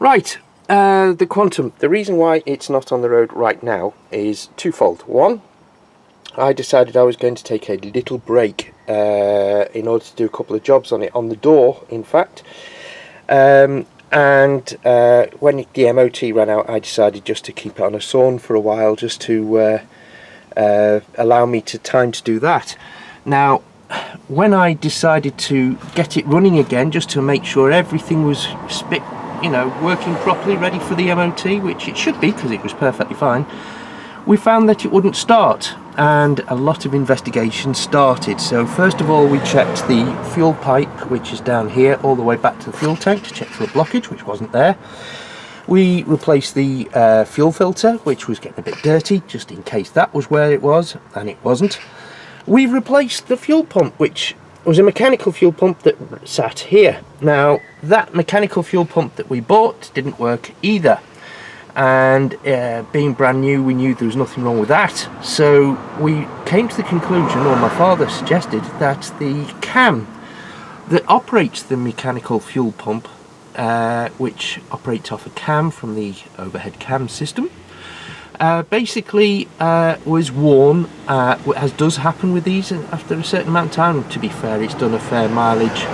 Right, the Quantum. The reason why it's not on the road right now is twofold. One, I decided I was going to take a little break in order to do a couple of jobs on it, on the door in fact. And when the MOT ran out, I decided just to keep it on a sawn for a while, just to allow me time to do that. Now, when I decided to get it running again, just to make sure everything was working properly, ready for the MOT, which it should be because it was perfectly fine, we found that it wouldn't start, and a lot of investigation started. So first of all, we checked the fuel pipe, which is down here, all the way back to the fuel tank to check for a blockage, which wasn't there. We replaced the fuel filter, which was getting a bit dirty, just in case that was where it was, and it wasn't. We replaced the fuel pump, which was a mechanical fuel pump that sat here. Now, that mechanical fuel pump that we bought didn't work either. And being brand new, we knew there was nothing wrong with that. So we came to the conclusion, or my father suggested, that the cam that operates the mechanical fuel pump, which operates off a cam from the overhead cam system, basically was worn, as does happen with these after a certain amount of time. To be fair, it's done a fair mileage.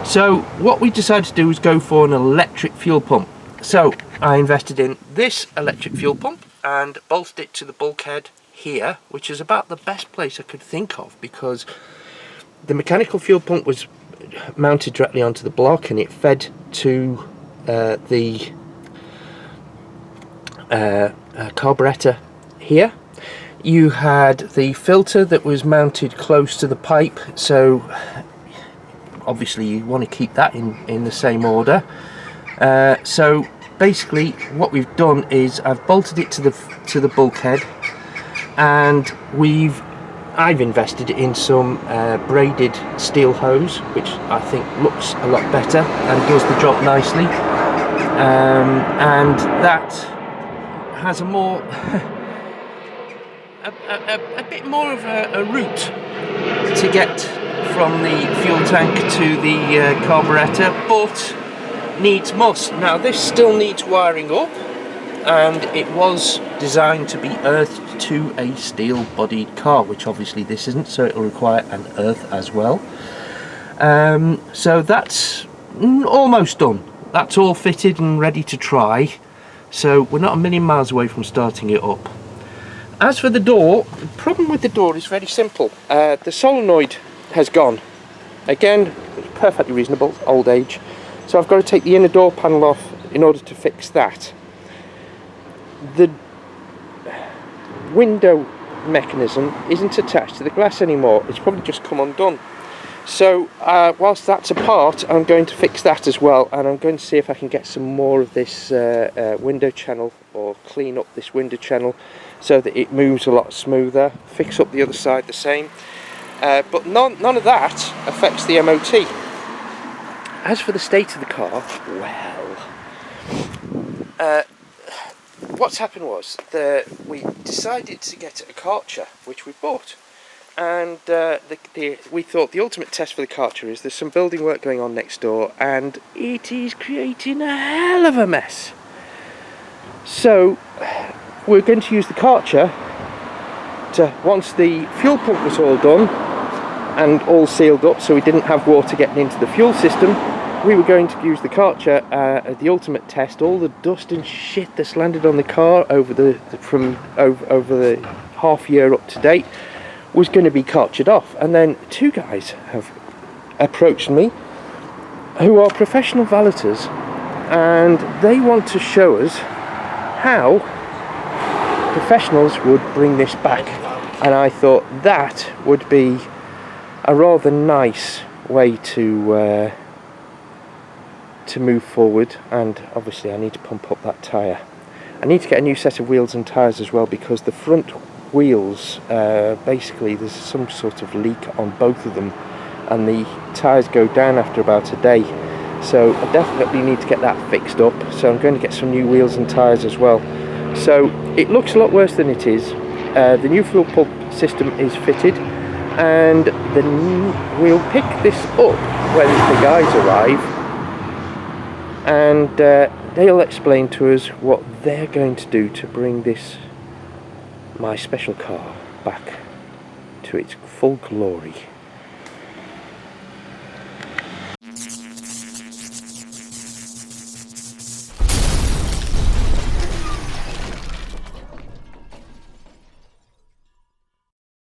So what we decided to do was go for an electric fuel pump. So I invested in this electric fuel pump and bolted it to the bulkhead here, which is about the best place I could think of, because the mechanical fuel pump was mounted directly onto the block and it fed to the carburetor here. You had the filter that was mounted close to the pipe, so obviously you want to keep that in the same order. So basically what we've done is I've bolted it to the bulkhead, and I've invested in some braided steel hose, which I think looks a lot better and does the job nicely, and that has a more a bit more of a route to get from the fuel tank to the carburetor, but needs must. Now this still needs wiring up, and it was designed to be earthed to a steel bodied car, which obviously this isn't, so it will require an earth as well. So that's almost done. That's all fitted and ready to try, so we're not a million miles away from starting it up. As for the door, the problem with the door is very simple. The solenoid has gone. Again, perfectly reasonable, old age. So I've got to take the inner door panel off in order to fix that. The window mechanism isn't attached to the glass anymore. It's probably just come undone. So whilst that's apart, I'm going to fix that as well, and I'm going to see if I can get some more of this window channel, or clean up this window channel so that it moves a lot smoother. Fix up the other side the same. But none of that affects the MOT. As for the state of the car, well, what's happened was we decided to get a Karcher, which we bought, and we thought the ultimate test for the Karcher is there's some building work going on next door, and it is creating a hell of a mess. So we're going to use the Karcher once the fuel pump was all done and all sealed up, so we didn't have water getting into the fuel system. We were going to use the Karcher as the ultimate test. All the dust and shit that's landed on the car over the half year up to date was going to be Karchered off. And then two guys have approached me who are professional valeters, and they want to show us how professionals would bring this back. And I thought that would be a rather nice way to move forward. And obviously I need to pump up that tyre. I need to get a new set of wheels and tyres as well, because the front wheels, basically there's some sort of leak on both of them, and the tyres go down after about a day. So I definitely need to get that fixed up, so I'm going to get some new wheels and tyres as well. So it looks a lot worse than it is. The new fuel pump system is fitted, and we'll pick this up when the guys arrive, and they'll explain to us what they're going to do to bring this, my special car, back to its full glory.